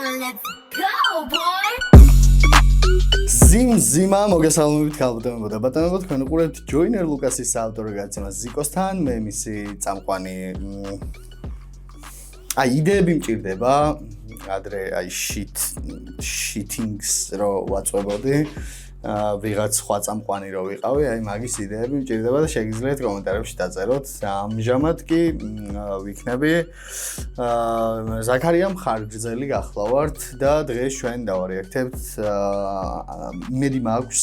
let's go, boy! Zima მოგესალმებით გალბატონებო და ბატონებო თქვენ უყურებთ ჯოინერ ლუკასის საავტორო გადაცემას ზიკოსთან მე მისი წამყვანი იდეები მჭირდება ადრე shitings რო ვაწვებოდი ვიღაც სხვა წამყვანი რო ვიყავი მაგის იდეები მჭირდება და შეგიძლიათ კომენტარებში დაწეროთ ამჟამად კი ვიქნები ზაქარია მხარგრძელი გახლავართ და დღეს ჩვენ დავარეაქტებთ იმედი მაქვს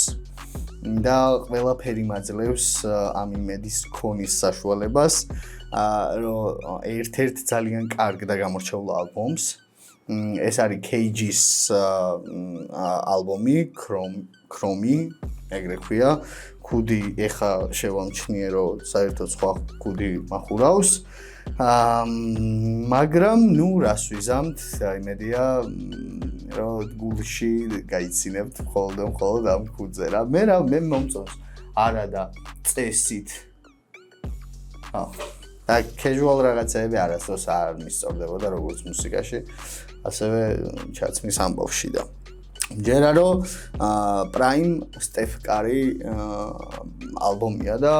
და ყველაფერი მაძლევს ამ იმედის ქონის საშუალებას რომ ერთ-ერთ ძალიან კარგ და გამორჩეულ ალბომს ეს არის KG's ალბომი Chromie ეგრე ქვია კუდი ეხა შევამჩნიე რომ საერთოდ სხვა კუდი მახურავს მაგრამ ნუ რას ვიზამთ იმედია რომ გულში გაიცინებთ მხოლოდ ამ კუდზე რა მე მომწონს არა და წესით და casual რაღაცები არასდროს არ მისწორდებოდა როგორც მუსიკაში ასევე ჩაცმის ამბავში და ჯერა რომ Prime Steph Curry ალბომია და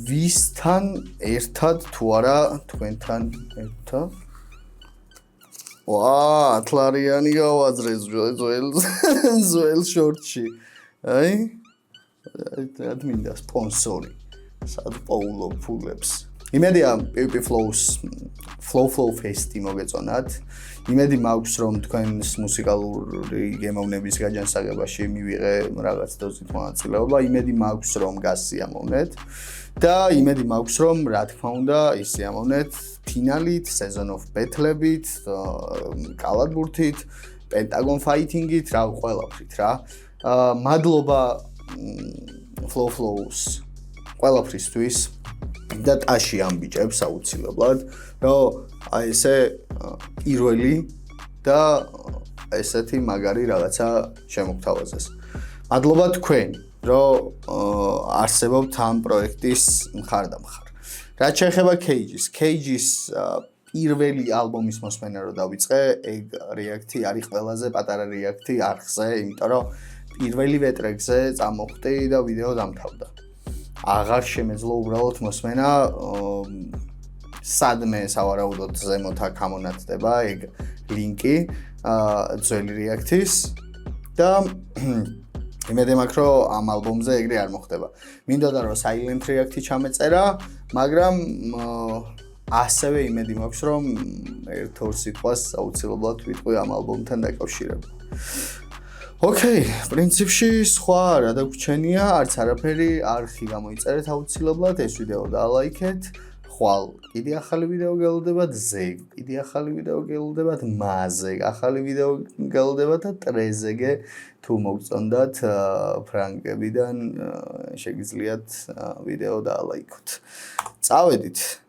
ვისთან ერთად თუ არა თქვენთან ერთად ატლარიანი გავაძრეს ძველ შორტში აი მინდა სპონსორი სად პაულო ფულებს იმედია PP Flow Fest-ი მოგეწონათ იმედი მაქვს რომ თქვენს მუსიკალური გემოვნების გაჯანსაღებაში მივიღე რაღაც დოზით მონაწილეობა იმედი მაქვს რომ გასიამოვნეთ და იმედი მაქვს რომ რა თქმა უნდა ისიამოვნეთ ფინალით Season of Battle-ებით კალათბურთით Pentagon Fighting-ით რა ყველაფრით რა მადლობა Flows ყველაფრისთვის და ტაში ამ ბიჭებს აუცილებლად რომ აი ესე პირველი და ესეთი მაგარი რაღაცა შემოგთავაზეს. მადლობა თქვენ რომ არსებობთ ამ პროექტის მხარდამხარ. რაც შეეხება KG's პირველი ალბომის მოსმენა რო დავიწყე, ეგ რეაქტი არის ყველაზე პატარა რეაქტი არხზე, იმიტომ რომ პირველივე ტრეკზე წამოხვდი და ვიდეო დამთავრდა. აღარ შემეძლო უბრალოდ მოსმენა სადმე სავარაუდოდ ზემოთ აქ ამონათდება ეგ ლინკი ძველი რეაქტის და იმედი მაქვს რომ ამ ალბომზე ეგრე არ მოხდება. მინდოდა რომ Silent React-ი ჩამეწერა, მაგრამ ასევე იმედი მაქვს რომ ერთ-ორ სიტყვას აუცილებლად ვიტყვი ამ ალბომთან დაკავშირებით. Okay, პრინციპში სხვა რა დაგვრჩენია, არც არაფერი არხი გამოიწერეთ აუცილებლად, ეს ვიდეო დაალაიქეთ. ხვალ კიდე ახალი ვიდეო გელოდებათ, ზეგ კიდე ახალი ვიდეო გელოდებათ, მაზეგ ახალი ვიდეო გელოდებათ და ტრეზეგე თუ მოგწონდათ ფრანგებიდან შეგიძლიათ ვიდეო დაალაიქოთ. წავედით.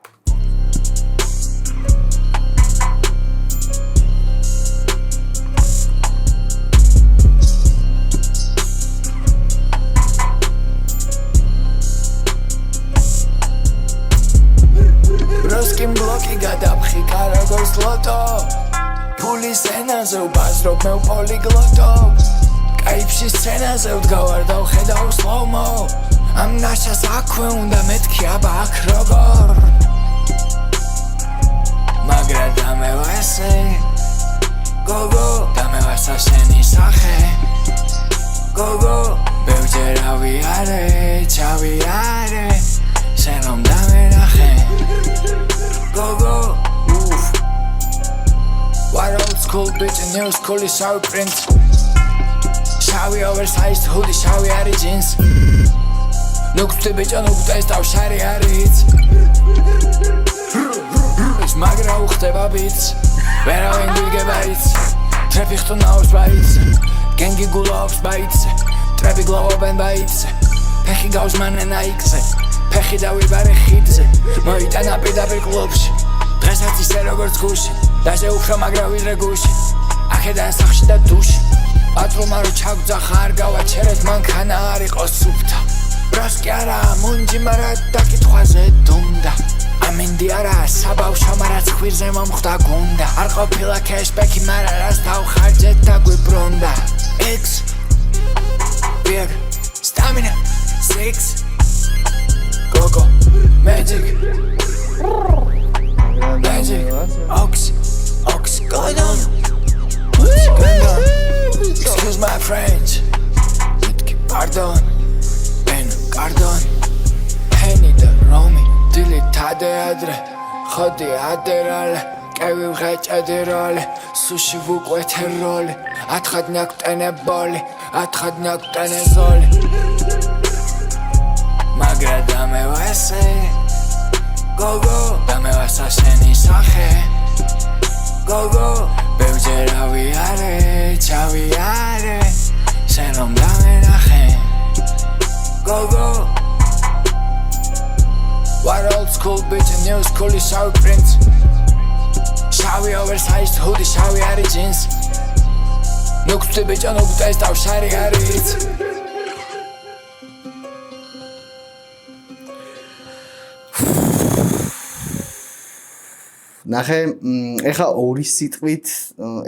Roskim bloki gadabxika როგორც ლოტო ფულის ენაზე ვბაზრობ მე პოლიგლოტო კაიფში სცენაზე ვდგავარ და ვხედავ სლოუმო ამ ნაშას აქვე უნდა მეთქი აბა აქ როგორ მაგრა დამევასე გოგო დამევასა შენი სახე გოგო ბევრჯერ ავიარე ჩავიარე შენ რომ დამენახე Go Oof What old school bitch and new school is our print Shall we oversized hoodie, shall we are jeans Look to the bitch on the taste of shari arit Is magra uchteba bitch Vera in the gebites Traffic to now bites Gengi gulovs bites Traffic glow up and bites Pechi goes man and aikse ფეხი დავიბარე ხიდზე მოიტანა პირდაპირ კლუბში დღესაც ისე როგორც გუში დაზე უფრო მაგრა ვიდრე გუში აქედან სახში და დუში პატრულმა რო ჩაგძახა არ გავაჩერეთ მანქანა არ იყოს სუფთა ბროს კი არა მუნჯი მარა დაკითხვაზე დუმდა ამ მინდი არა საბავშვო მარაც ხვირზე მომხვდა გუნდა არ ყოფილა cashback-ი მარა რას დავხარჯეთ და გვიბრუნდა X Big Stamina 6 Go Magic Ox going on Excuse my French Pardon Ben Cardon Henny the Romy Dili tade adre Khodi aderale Kevi vgheჭedi role Sushi vuqvete role Atkhat naktene boli Atkhat naktene zoli Magra dame vese Go Dame vasa sheni sakhe Go Bevjer aviare Chaviare Senom dame nahe Go What old school bitch and new school is showy prints Showy oversized hoodie, showy ari jeans Nukti bitch and nukti is tav shari ari hits ნახე, ეხა ორი სიტყვით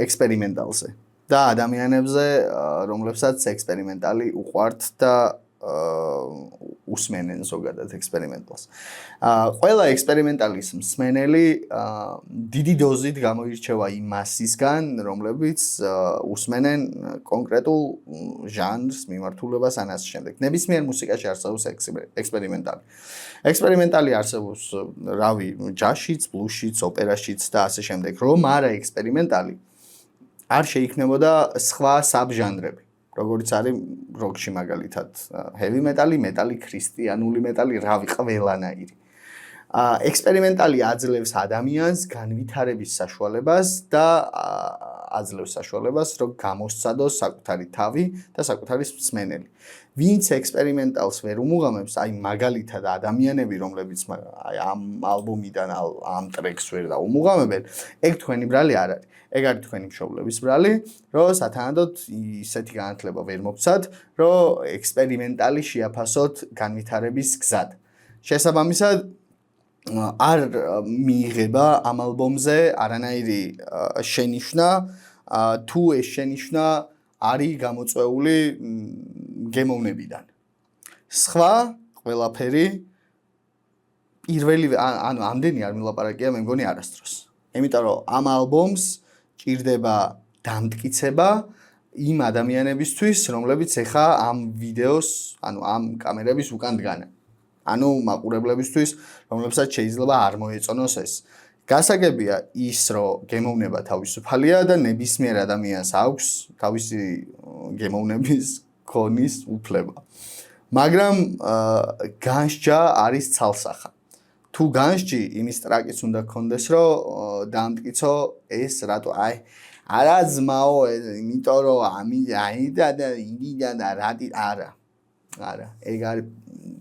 ექსპერიმენტალზე და ადამიანებზე, რომლებსაც ექსპერიმენტალი უყვართ და უსმენენ ზოგადად ექსპერიმენტალს. ყველა ექსპერიმენტალის მსმენელი დიდი დოზით გამოირჩევა იმ მასისგან, რომლებიც უსმენენ კონკრეტულ ჟანრს, მიმართულებას ან ასე შემდეგ. ნებისმიერ მუსიკაში არსებობს ექსპერიმენტალი. ექსპერიმენტალი არსებობს, რავი, ჯაზშიც, ბლუსშიც, ოპერაშიც და ასე შემდეგ. რომ არა ექსპერიმენტალი, არ შეიქმნებოდა სხვა საბჟანრები. როგორც არის როკში მაგალითად heavy metal-ი, მეტალი, ქრისტიანული მეტალი, რავი, ყველანაირი. ექსპერიმენტალი აძლევს ადამიანს განვითარების საშუალებას და აძლევს საშუალებას, რომ გამოსცადოს საკუთარი თავი და საკუთარი მსმენელი. ვინც ექსპერიმენტალს ვერ უმუღამებს, აი მაგალითად ადამიანები, რომლებიც აი ამ ალბომიდან ამ ტრეკს ვერ დაუმუღამებენ, ეგ თქვენი ბრალი არ არის. ეგ არის თქვენი მშობლების ბრალი, რომ სათანადოდ ისეთი განათლება ვერ მოგცათ, რომ ექსპერიმენტალი შეაფასოთ განვითარების გზად. შესაბამისად, არ მიიღება ამ ალბომზე არანაირი შენიშვნა, თუ ეს შენიშვნა არის გამოწვეული გემოვნებიდან. სხვა ყველაფერი პირველი ანუ ამდენი არ მილაპარაკია, მე მგონი არასდროს. იმიტომ რომ ამ ალბომს ჭირდება დამტკიცება იმ ადამიანებისთვის, რომლებიც ეხა ამ ვიდეოს, ანუ ამ კამერების უკან დგანან. ანუ მაყურებლებისთვის, რომლებსაც შეიძლება არ მოეწონოს ეს. გასაგებია ის, რომ გემოვნება თავისუფალია და ნებისმიერ ადამიანს აქვს თავისი გემოვნების ქონის უფლება. მაგრამ განსჯა არის ცალსახა. თუ განსჯი იმის ტრაკიც უნდა გქონდეს, რომ დაამტკიცო ეს რატო აი არა ძმაო, იმიტომ რომ ამიდა და იდიდა და რატი არა. ეგ არის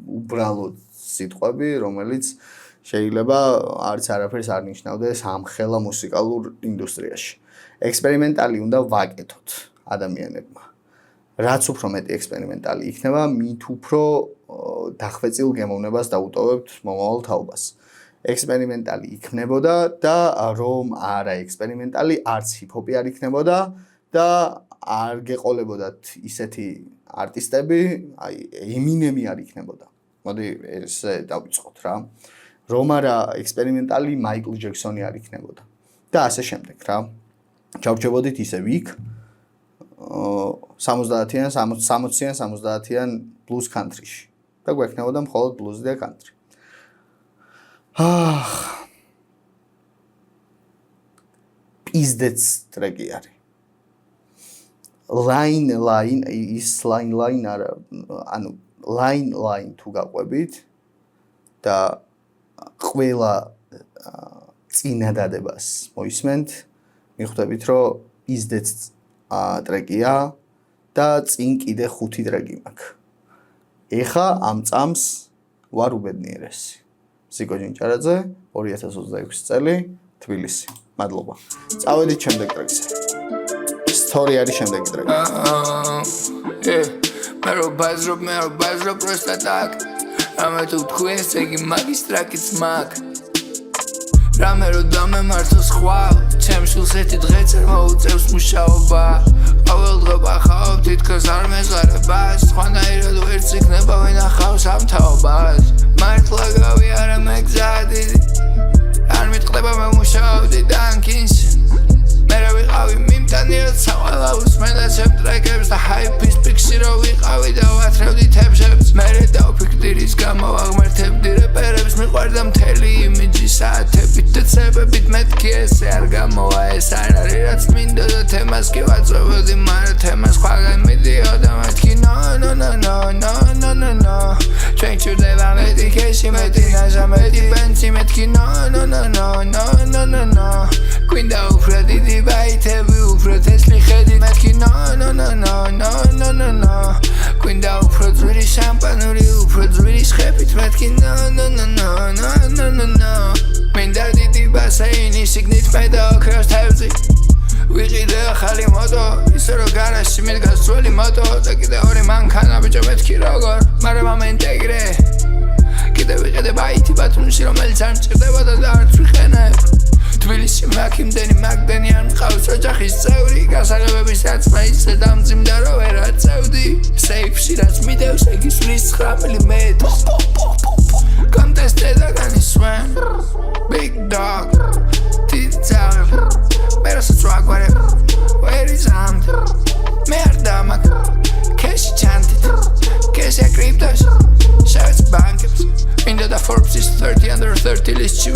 უბრალოდ სიტყვები, რომელიც შეიძლება არც არაფერს არ ნიშნავდეს ამხელა მუსიკალურ ინდუსტრიაში. ექსპერიმენტალი უნდა ვაკეთოთ ადამიანებმა. რაც უფრო მეტი ექსპერიმენტალი იქნება, მით უფრო დახვეწილ გემოვნებას დაუტოვებთ მომავალ თაობას. ექსპერიმენტალი იქნებოდა და რომ არა ექსპერიმენტალი, არც ჰიპ-ჰოპი არ იქნებოდა და არ გეყოლებოდათ ისეთი არტისტები, აი ემინემი არ იქნებოდა. მოდი ესე დავიწყოთ რა. რომ არა ექსპერიმენტალი, მაიკლ ჯექსონი არ იქნებოდა. და ასე შემდეგ რა. ჩავჭებოდით ისე ვიქ 70-იან, 60-იან, 70-იან ბლუზ კანტრიში. და გვექნებოდა მხოლოდ ბლუზი და კანტრი. პიზდეც ტრეკი არის. line is line არა, ანუ line თუ გაყვებით და ყველა წინადადებას მოისმენთ, მიხვდებით, რომ პიზდეც ტრეკია და წინ კიდე 5 ტრეკი მაქვს. ეხა ამ წამს ვარ უბედნიერესი. სიკო ჯინჭარაძე 2026 წელი თბილისი. მადლობა. წავედით შემდეგ ტრეკზე. სტორი არის შემდეგი ტრეკი. მერო ბაზრო პროსტა так. ამე თუ თქვენს ეგი მაგის ტრაკიც მაგ. რამე რო დამემართოს ხვალ ჩემს შულს ერთი დღეც არ მოუწევს მუშაობა ყოველ დღე ვახავ თითქოს არ მეზღარებას სხვანაირად ვერც იქნება ვინახავს ამ თაობას მართლა გავიარა მე გზა დიდი არ მიტყდება მე მუშაობდი დანკინს მერე ვიყავი მიმტანიოდ საყვალა უსმენდა ჩემ ტრეკებს და ჰაიფის პიქსი რო ვიყავი და ვათრევდი თებშებს მერე დავფიქრდი რის გამო აღმერთებდი რეპერებს მიყვარდა მთელი იმიჯი საათებით და ცებებით მეთქი ესე არ გამოვა ეს არ არის რაც მინდა და თემას კი ვაწვევდი მაგრამ თემა სხვაგან მიდიოდა მეთქი no ჩვენ ჩურდება მეტი ქეში მეტი ნაჟა მეტი ბენცი მეთქი no გვინდა უფრო დიდი ბაითები უფრო თესლი ხედი მეთქი no გვინდა უფრო ძვირი შამპანური უფრო ძვირი შეფით მეთქი no მინდა დიდი ბასეინი სიგნით მე და ოქროს თევზი ვიყიდე ახალი მოტო ისე რომ გარაჟში მიდგას ძველი მოტო და კიდე ორი მანქანა ბიჭო მეთქი როგორ მაგრამ ამენტეგრე კიდე ვიყიდე ბაითი ბათუმში რომელიც არ მჭირდებოდა და არც ვიხენებ თბილისში მაქვს იმდენი მაგდენი არ მყავს ოჯახის წევრი გასაღებებისაც მე ისე დამძიმდა რომ ვერ აწევდი სეიფში რაც მიდევს ეგ ისვლის 9 მმ კონტესტე და განისვენ big dog თიცავ მე რასაც ვაგვარე where is am მე არ დამაკ კეში ჩანტით კეში აკრიპტოს შევეც ბანკებს მინდა და Forbes-ის 30 under 30 ლისტში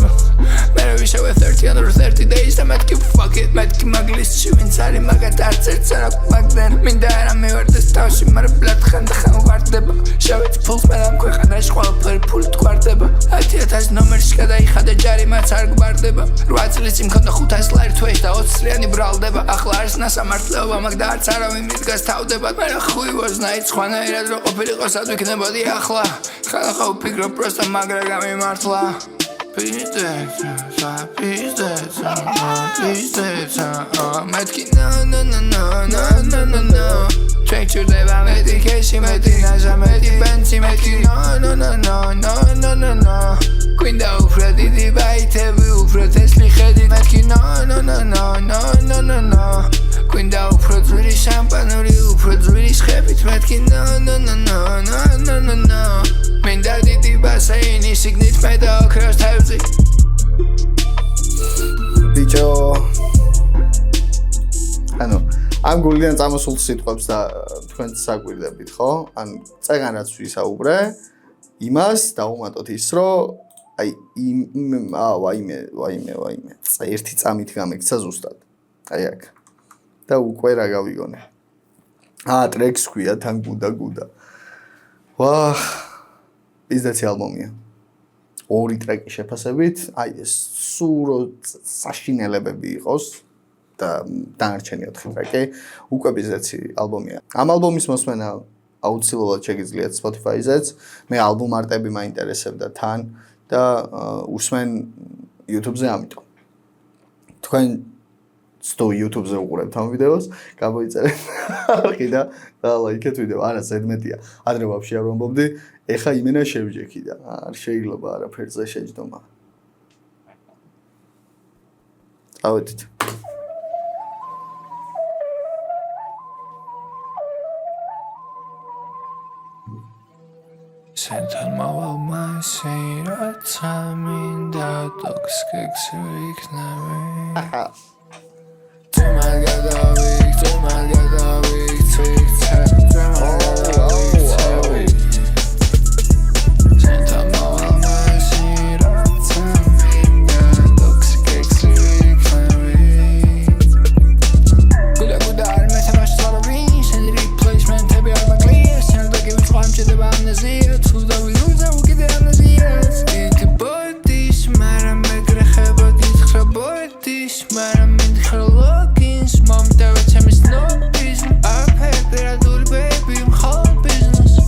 მე ვიშევე 30 under 30 days და მეთქი fuck it მეთქი მაგლისტში ვინც არის მაგათ არც ერთს არ აქვს მაგდენ მინდა არა მივარდეს თავში მაგრამ ბლად ხან და ხან ვარდება შევეც ფულს მე ამ ქვეყანაში ყველაფერი ფულით გვარდება 10,000 ნომერში გადაიხადა ჯარიმაც არ გვარდება 8 წლის წინ მქონდა 500 ლარი თვეში და 20 წლიანი ბრალდება ახლა არის ნასამართლეობა მაგ და არც არავინ მიდგას თავდება მე რა ხუი ვოზნაით სხვანაირად რო ყოფილიყო სად ვიქნებოდი ახლა ხანახა ვფიქრობ პროსტა მაგრა გამიმართლა მეთქი no ჩვენ ჩურდება მეტი ქეში მეტი ნაჟა მეტი ბენცი მეთქი no გვინდა უფრო დიდი ბაითები უფრო თესლი ხედი მეთქი no გვინდა უფრო ძვირი შამპანური უფრო ძვირი შეფით მეთქი no მინდა დიდი ბასეინი სიგნით მე და ოქროს თევზი ბიჭო ანუ ამ გულიდან წამოსულ სიტყვებს და თქვენ საკვირდებით ხო? ან წეგან რაც ვისაუბრე იმას დაუმატოთ ის რომ აი ვაიმე ერთი წამით გამექცა ზუსტად აი აქ და უკვე რა გავიგონე ტრეკს ქვია თან გუდა ვაჰ ისეთი ალბომია ორი ტრეკი შეფასებით აი ეს სურო საშინელებები იყოს და დანარჩენი 4 ტრეკი უკვე ისეთი ალბომია ამ ალბომის მოსმენა აუცილებლად შეგიძლიათ Spotify-ზეც მე ალბომ არტები მაინტერესებდა თან და უსმენ YouTube-ზე ამიტომ თქვენ სто YouTube-ზე უყურებთ ამ ვიდეოს გამოიწერეთ არხი და ლაიქეთ ვიდეო არა ზედმეტია ადრე ვაფშე არ ვამბობდი ეხა იმენა შევჯექი და არ შეიძლება არაფერზე შეჯდომა ავედით Sentan maval maisi raca minda toksik svik navi Tumal gadavik tvik Sentan maval maisi raca minda toksik svik navi Gula guda armete başlara bin Sen replacement tebi armakliye Sen de gibi çoğam çede amneziye Tuzda uyuza u gide amneziye Iti boytiş Meram begre xebadit xraboytiş Meram min xrologins Mom deve çemis no business Apeperadur baby mxol business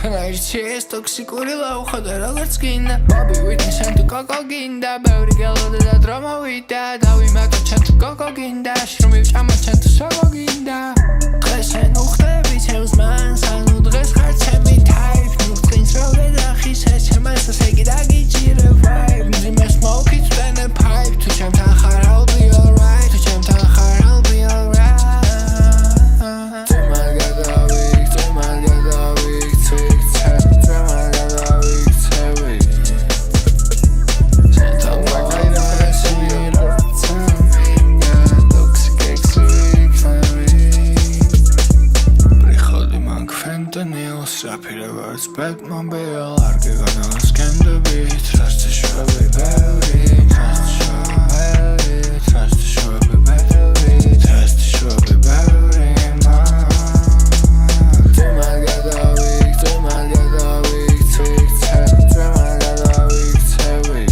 Şenayirçi es toksikuri lauxa da ragarts ginda Bobby Whitney sen tu koko ginda Beuri gelode da drama vita Davi meto çen tu koko ginda Şrumi vçama çen tu soko ginda Qesen uxtebi çevz man Sanu dres xarçemi type Nuqtins ro vedakhi Seçemez segi da gichire vibe Nzime smoke it's bene Mouse rapirevers Bad mobile Arge ganos kendabit Trust the shrabi Belri Trust the shrabi Trust the shrabi Belri Trust the shrabi Belri Tumal gadavik Tumal gadavik Tvik tep Tumal gadavik Tvik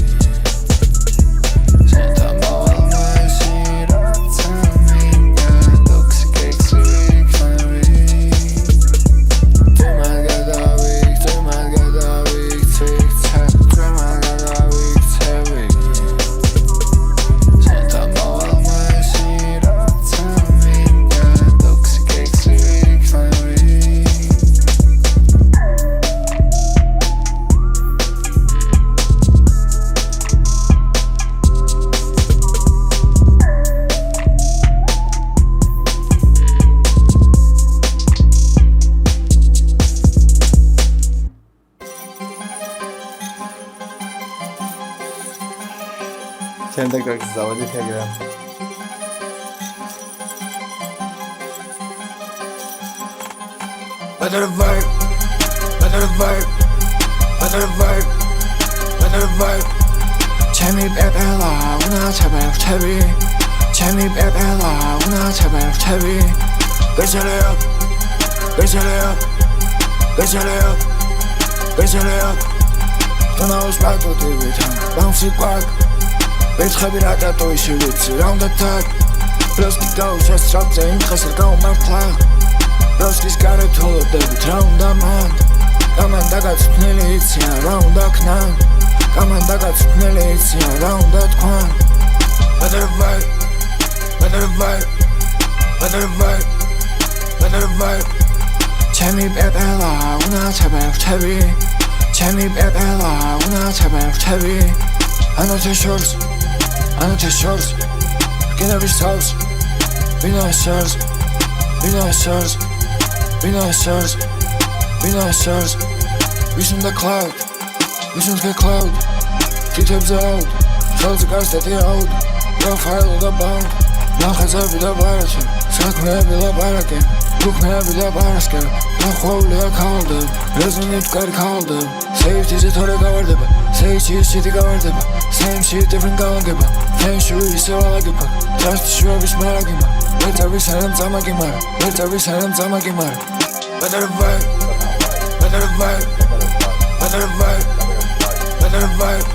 Senta maval Mesi Ratsaminga Toxic exik Tumal gadavik Tumal gadavik Tvik tep Tumal gadavik Tvik Senta maval Mesi Ratsaminga Toxic exik შემდეგ რაკის დავადით ეგრე. Better vibe, better vibe, better vibe, better vibe. Chemi bebela, una chaber chebi. Chemi bebela, una chaber chebi. Get it up, get it up, get it up, get it up. Don't know what's back to do with him. Bounce it back. Betrebi ratato ishivitsi, round attack. Bloski go, just drop the interest, go man plug. Bloski's got it all of them, round the man. Come and I got nearly it's here, round the knan. Come and I got nearly it's here, round that kwan. Better vibe, better vibe, better vibe, better vibe. Chemi bebela, una chaber chebi. Chemi bebela, una chaber chebi. I know the shorts. I know the shorts, get every sauce. We know shorts, we know shorts, we know shorts, we know shorts. We from the cloud, we from the cloud. Get up the out, tell the guys that they're out. No file of the bound, no has every the virus. Suck me every the barrack, cook me every the barrack. No holy I called them, doesn't need to called them. Safety is a total guard, say she's shitty guard. Same shit, different galagima. Feng shui is so alagima. Just to show us malagima. Let every silence amagima. Let every silence amagima. Better vibe, better vibe, better vibe, better vibe.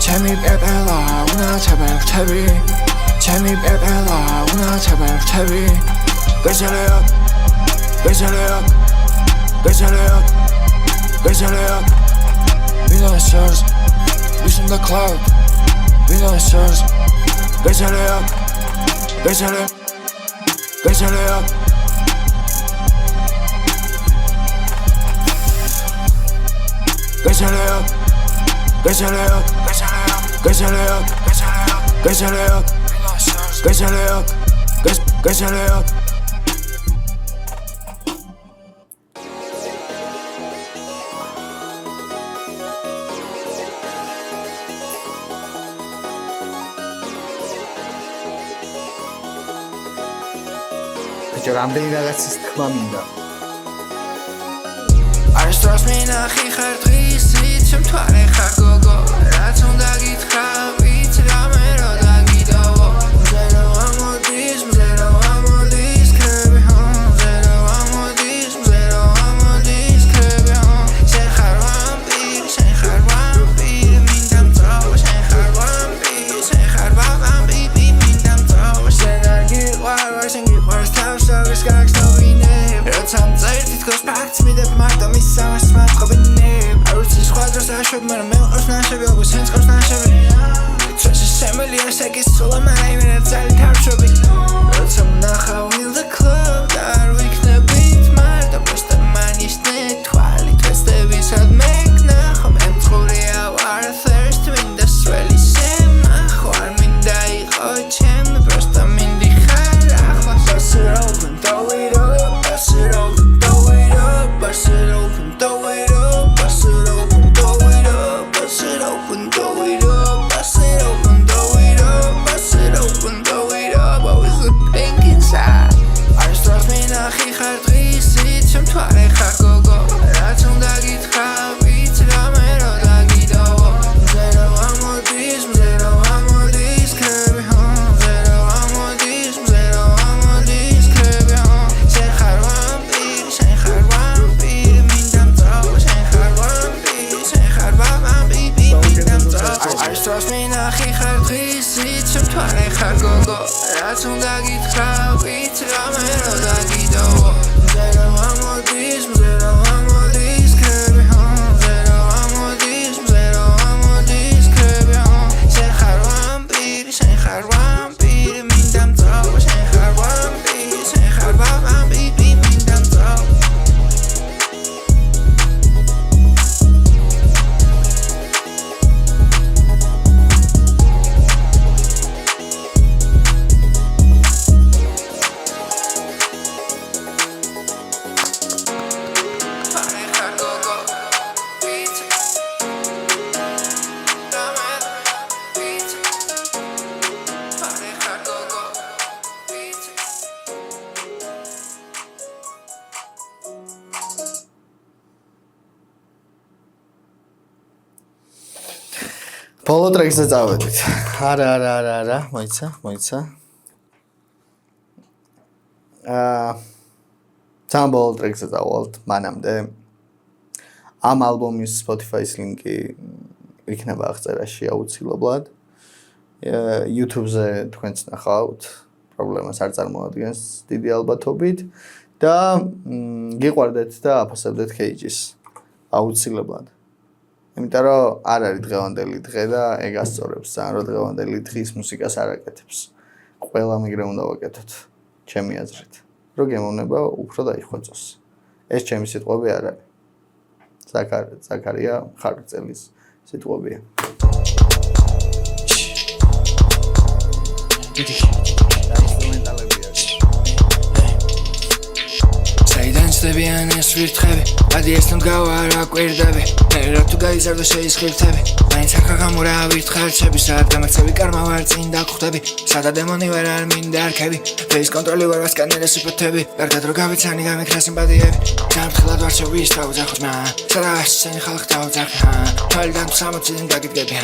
Chemi bebela, una chaber chebi. Chemi bebela, una chaber chebi. Get it up, get it up, get it up, get it up. We know shores. We from the cloud, we know shores. Get it up, get it up, get it up. Get it up, get it up, get it up, get it up, get it up, get it up. რამდენი რაღაცის თქმა მინდა. Არ სწორს მინახი ხარ დღისით, შემთვარე ხარ გოგო. რაც უნდა გითხრა, ვიცი რამე რო დაგიდოვო. მზე რო ამოდის, მზე რო ამოდის ქრები, მზე რო ამოდის, მზე რო ამოდის ქრები. შენ ხარ ვამპირი, შენ ხარ ვამპირი, მინდა მწოვა. შენ ხარ ვამპირი, შენ ხარ ვამპირი, მინდა მწოვა. შენ არ გიყვარ, შენ გიყვარს თავს შორის გაგსტოვინებ. როცა მწერთ თითქოს ფაქტს მიდებ მარტო მის სამარს მაწყობინებ. არ ვიცი სხვა დროს აშვებ, მაგრამ მე ვყავს ნაშები, ალბათ შენც ყავს ნაშები. ჩვენში შემელია შეგისწულა, მაგრამ იმენა ძალიან თავშობი. როცა ვნახავ in the club და არ ვიქნებით მარტო, просто მანიშნე თვალი თვესდებისად მეკნახო. მე მწყურია ვარ thirst, მინდა სველი შემახო. არ მინდა იყო ჩემი, просто მინდი ხარ ახლა. Bust it open, throw it up, bust it open, throw it up, bust it open, throw it up, bust it open, throw it up, bust it open, throw it up, bust it open, throw it up, bust it open, throw it up. Always the pink inside. Არ სწორს მინახი ხარ დღისით, შემთვარე ხარ გოგო. რაც უნდა გითხრა ვიცი რამე რო დაგიდოვო მზე რო ამოდის ქრები მზე რო ამოდის ქრები შენ ხარ ვამპირი მინდა მწავა შენ ხარ ვამპირი მინდა მწავა არ სწორს მინახი ხარ დღისით შემთვარე ხარ გოგო რაც უნდა გითხრა ვიცი რამე რო დაგიდოვო მზე რო ამოდის ქრები მზე რო ამოდის ქრები შენ ხარ ვამპირი მინდა მწავა შენ ხარ ვამპირი მინდა მწავა ბოლო ტრეკზე წავედით. არა, მოიცა. თან ბოლო ტრეკზე წავალთ მანამდე. ამ ალბომის Spotify-ის ლინკი იქნება აღწერაში აუცილებლად. YouTube-ზე თქვენც ნახავთ, პრობლემას არ წარმოადგენს დიდი ალბათობით და გიყვარდეთ და აფასებდეთ Cage-ის აუცილებლად. იმიტომ რომ არ არის დღევანდელი დღე და ეგ ასწორებს ძალიან რომ დღევანდელი დღის მუსიკას არ აკეთებს. ყველა მიგრე უნდა ვაკეთოთ, ჩემი აზრით. რომ გემოვნება უფრო დაიხვეწოს. ეს ჩემი სიტყვები არ არის. ზაქარია ხარკწელის სიტყვებია. Saydenstabიან es virtxebi Adi estem gavara კვირდები Რა თუ გაიზარდო შეისხირთები მაინც აქ გამურა ვირთხარჩები საათ გამარცები კარმა ვარ წინ დაგხვდები სადა დემონი ვერ არ მინდა არქები ეს კონტროლი ვერ ვასკანერე სიფეთები კარგად რო გავიცანი გამიქრა სიმპათიები სამთხილად ვარ შოვის თავზახოს მა სადა შენი ხალხ თავზახა თვალიდან 60-დან დაგიდგები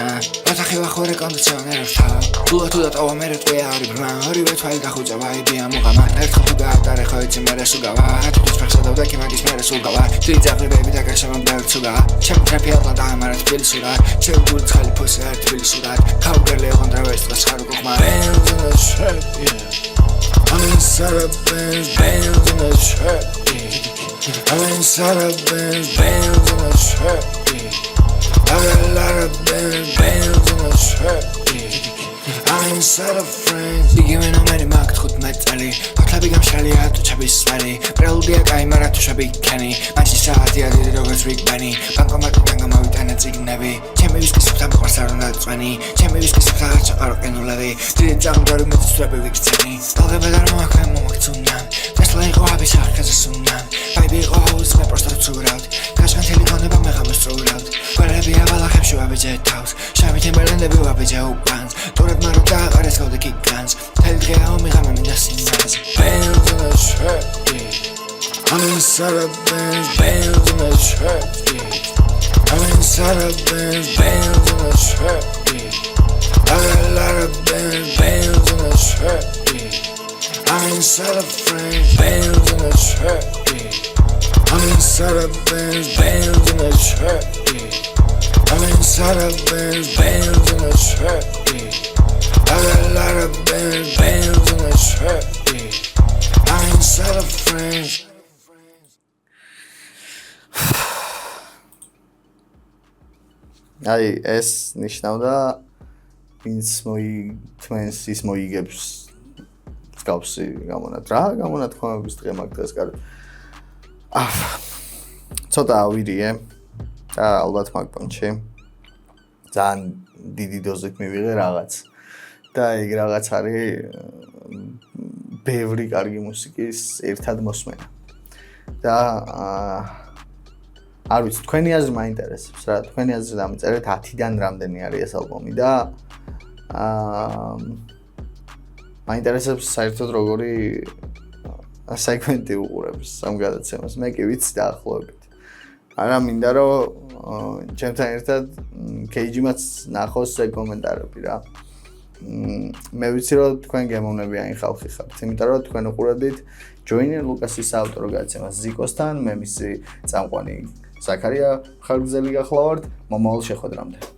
ოთახი ვახორე კონდიციონერებს თავ თუ დატოვა მე რეტყვია არის ბრმა ორივე თვალი დახუჭა ვაიბია მუღამა ერთხელ თუ გაატარე ხო იცი მე სულ გავა თუ ფეხსა და კიმაგის მე სულ გავა ძაღლები და გაშამან დაერცულა ჩემ ტრეპიალდა და ამარა თბილისურა ჩემ გულ ცხალი ფოსი არ თბილისურა ხავგერლე ოღონდრავეს და ხარუკოხმა I'm inside a Benz, bands in a trap, yeah. I'm inside a Benz, bands in a trap, yeah. I got a lot of bands in a trap, yeah. I'm inside a friends Digime no meri mak tkut metali Potlabi gamshaliya tu chabis svali Prelubia kaimara tu shabi keni Manchi saati adiri rogots Big Benny Bankomati dangamavitane zignebi Chemi viski subta miqvars ar უნდა წვენი Chemi viski subta არ ჩაყარო ყინულები დიდი ძაღლდარი მიწვები ვიქცენი Talgebe dar moakhve momoktsunam Tesla იყო აბის ახკაზე სუნამ Baby იყო აუზ მე პროსტა ვცურავთ Kashkanteli koნება მე ღამოს წურავთ ყველები ავალახებში ვაბეჯე თავს შავი თემბერლენდები ვაბეჯე უკანს Torad maro da ares gaude kikans Tel drea o mi gama minda sinaz Bands in a trap, yeah. I'm inside a Benz, bands in a trap, yeah. I'm inside a Benz, bands in a trap, yeah. I got a lot of bands in a trap, yeah. I'm inside a friends, bands in a trap, yeah. I'm inside a Benz, bands in a trap, yeah. I'm inside a Benz, bands in a trap, yeah. I got a lot of bands in a trap, yeah. I'm inside of friends. აი ეს ნიშნავდა ვინც მოითმენს ის მოიგებს მსგავსი გამონათქვამების დღე მაგ დღეს კარგი ცოტა ავირიე და ალბათ მაგ პონჩი ძალიან დიდი დოზით მივიღე რაღაც და ეგ რაღაც არის ბევრი კარგი მუსიკის ერთად მოსმენა და არ ვიცი თქვენი აზრი მაინტერესებს რა თქვენი აზრი დამიწერეთ 10-დან რამდენი არის ეს ალბომი და მაინტერესებს საერთოდ როგორი სეგმენტი უყურებს ამ გადაცემას მე კი ვიცი დაახლოებით არა მინდა რომ ჩემთან ერთად KG-მაც ნახოს ეს კომენტარები რა. მე ვიცი რომ თქვენ გემოვნებიანი ხალხი ხართ, იმიტომ რომ თქვენ უყურებთ ჯოინერ ლუკასის საავტორო გადაცემას ზიკოსთან, მე მისი წამყვანი ზაქარია ხარგზელი გახლავართ, მომავალ შეხვედრამდე.